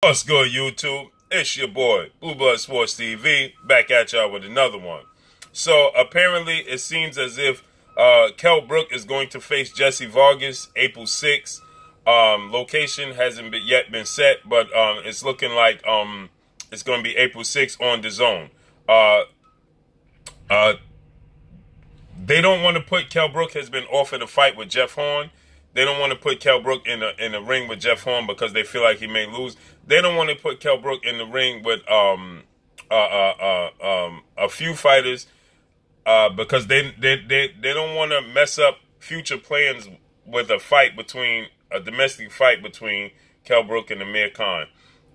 What's good, YouTube? It's your boy, Blue Blood Sports TV, back at y'all with another one. So, apparently, it seems as if Kell Brook is going to face Jessie Vargas April 6th. Location hasn't yet been set, but it's looking like it's going to be April 6th on Dazn. They don't want to put Kell Brook has been offered a fight with Jeff Horn. They don't want to put Kell Brook in a ring with Jeff Horn because they feel like he may lose. They don't want to put Kell Brook in the ring with a few fighters because they don't want to mess up future plans with a domestic fight between Kell Brook and Amir Khan.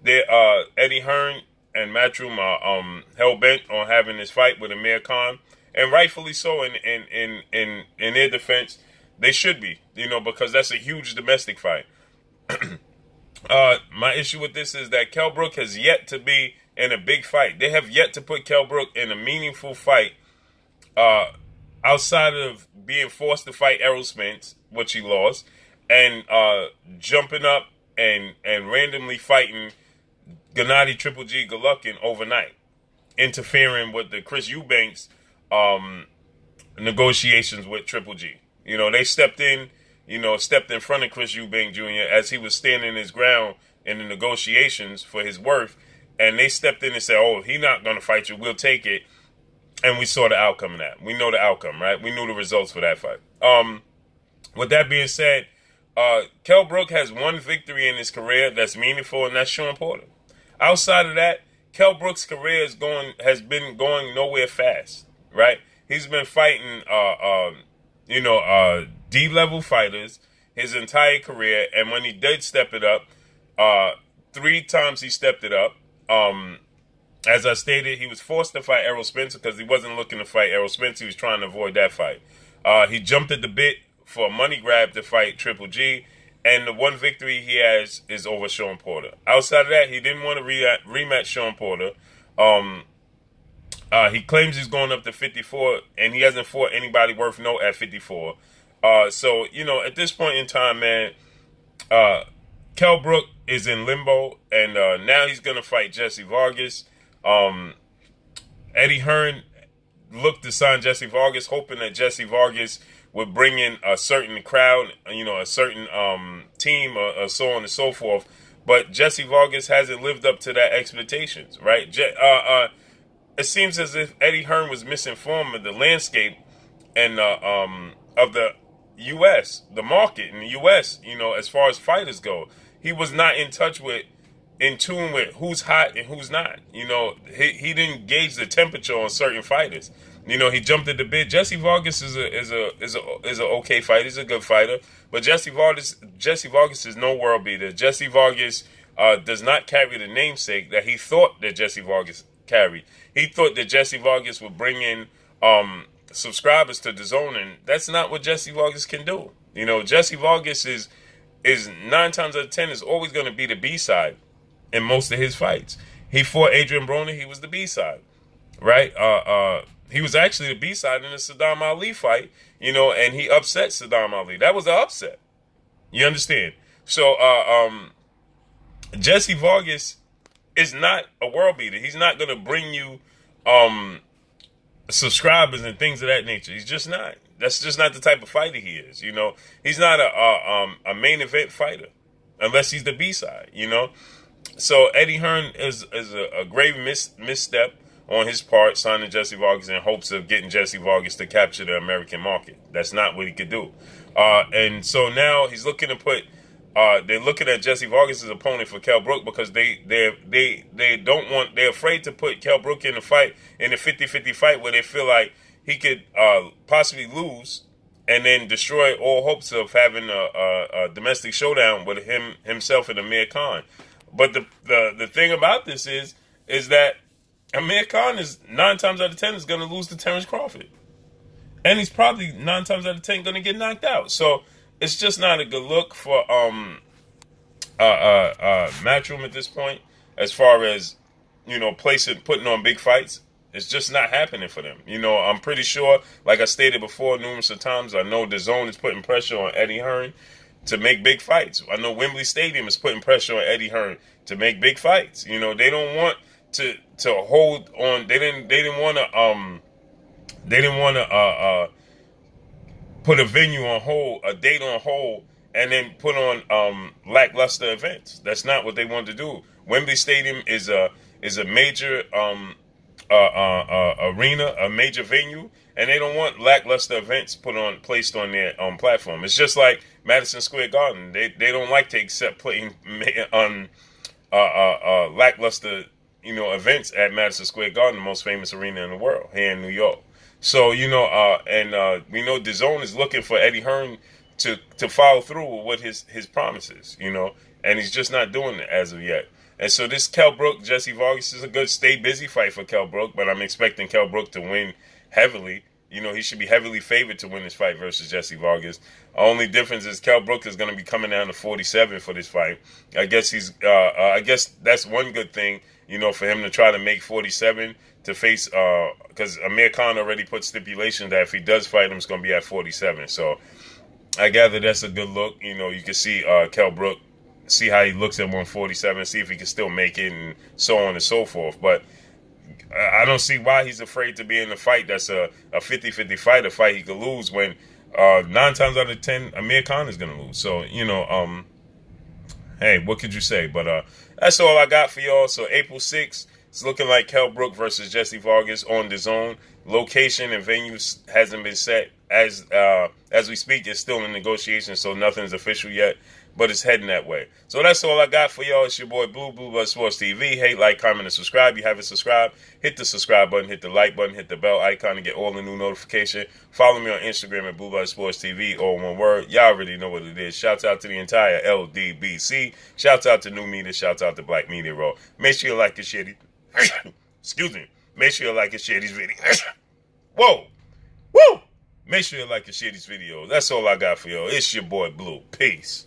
Eddie Hearn and Matchroom are hell bent on having this fight with Amir Khan, and rightfully so. In their defense, they should be, because that's a huge domestic fight. My issue with this is that Kell Brook has yet to be in a big fight. They have yet to put Kell Brook in a meaningful fight outside of being forced to fight Errol Spence, which he lost, and jumping up and randomly fighting Gennady Triple G Golovkin overnight, interfering with the Chris Eubanks negotiations with Triple G. They stepped in front of Chris Eubank Jr. as he was standing his ground in the negotiations for his worth, and they stepped in and said, "Oh, he's not going to fight you. We'll take it." And we saw the outcome of that. We know the outcome, right? We knew the results for that fight. With that being said, Kell Brook has one victory in his career that's meaningful, and that's Sean Porter. Outside of that, Kell Brook's career has been going nowhere fast, right? He's been fighting D-level fighters his entire career, and when he did step it up, 3 times he stepped it up. As I stated, he was forced to fight Errol Spence because he wasn't looking to fight Errol Spence. He was trying to avoid that fight. He jumped at the bit for a money grab to fight Triple G, and the one victory he has is over Sean Porter. Outside of that, he didn't want to rematch Sean Porter. He claims he's going up to 54, and he hasn't fought anybody worth note at 54. So, at this point in time, man, Kell Brook is in limbo, and now he's going to fight Jessie Vargas. Eddie Hearn looked to sign Jessie Vargas, hoping that Jessie Vargas would bring in a certain crowd, a certain team, or so on and so forth. But Jessie Vargas hasn't lived up to that expectations, right? It seems as if Eddie Hearn was misinformed of the landscape and of the U.S., the market in the U.S., as far as fighters go. He was not in tune with who's hot and who's not. He didn't gauge the temperature on certain fighters. He jumped at the bit. Jessie Vargas is a okay fighter. He's a good fighter. But Jessie Vargas is no world beater. Jessie Vargas does not carry the namesake that he thought that Jessie Vargas carried. He thought that Jessie Vargas would bring in subscribers to Dazn, and that's not what Jessie Vargas can do. Jessie Vargas is 9 times out of 10 is always going to be the B-side in most of his fights. He fought Adrian Broner. He was the B-side, right? He was actually the B-side in the Saddam Ali fight, and he upset Saddam Ali. That was an upset. You understand? So Jessie Vargas is not a world beater. He's not going to bring you subscribers and things of that nature. He's just not. That's just not the type of fighter he is. He's not a main event fighter unless he's the B-side. So Eddie Hearn is a grave misstep on his part, signing Jessie Vargas in hopes of getting Jessie Vargas to capture the American market. That's not what he could do. And so now he's looking to put. They're looking at Jessie Vargas' opponent for Kell Brook because they're afraid to put Kell Brook in a fight, in a 50-50 fight where they feel like he could possibly lose and then destroy all hopes of having a domestic showdown with himself and Amir Khan. But the thing about this is that Amir Khan is 9 times out of 10 is going to lose to Terrence Crawford, and he's probably 9 times out of 10 going to get knocked out. So it's just not a good look for Matchroom at this point, as far as putting on big fights. It's just not happening for them. I'm pretty sure, like I stated before numerous of times, I know Dazn is putting pressure on Eddie Hearn to make big fights. I know Wembley Stadium is putting pressure on Eddie Hearn to make big fights. You know, they don't want to hold on. They didn't want to put a venue on hold, a date on hold, and then put on lackluster events. That's not what they want to do. Wembley Stadium is a major arena, a major venue, and they don't want lackluster events placed on their platform. It's just like Madison Square Garden. They don't like to accept playing on lackluster events at Madison Square Garden, the most famous arena in the world here in New York. So we know Dazn is looking for Eddie Hearn to follow through with his promises, and he's just not doing it as of yet. And so this Kell Brook, Jessie Vargas is a good stay busy fight for Kell Brook, but I'm expecting Kell Brook to win heavily. He should be heavily favored to win this fight versus Jessie Vargas. Only difference is Kell Brook is going to be coming down to 47 for this fight. I guess I guess that's one good thing, for him to try to make 47 to face, because Amir Khan already put stipulations that if he does fight him, it's going to be at 47. So I gather that's a good look. You can see Kell Brook, see how he looks at 147, see if he can still make it, and so on and so forth. But I don't see why he's afraid to be in a fight that's a 50-50 fight, a fight he could lose, when 9 times out of 10, Amir Khan is going to lose. So, hey, what could you say? But that's all I got for y'all. So April 6th, it's looking like Kell Brook versus Jessie Vargas on Dazn. Location and venues hasn't been set. As we speak, it's still in negotiation, so nothing's official yet, but it's heading that way. So that's all I got for y'all. It's your boy Blue Blood Sports TV. Hey, like, comment, and subscribe. You haven't subscribed, hit the subscribe button, hit the like button, hit the bell icon to get all the new notification. Follow me on Instagram at Blue Blood Sports TV, all one word. Y'all already know what it is. Shouts out to the entire LDBC. Shouts out to New Media. Shouts out to Black Media Row. Make sure you like and share these. Excuse me. Make sure you like and share these videos. Whoa. Woo! Make sure you like and share these videos. That's all I got for y'all. It's your boy Blue. Peace.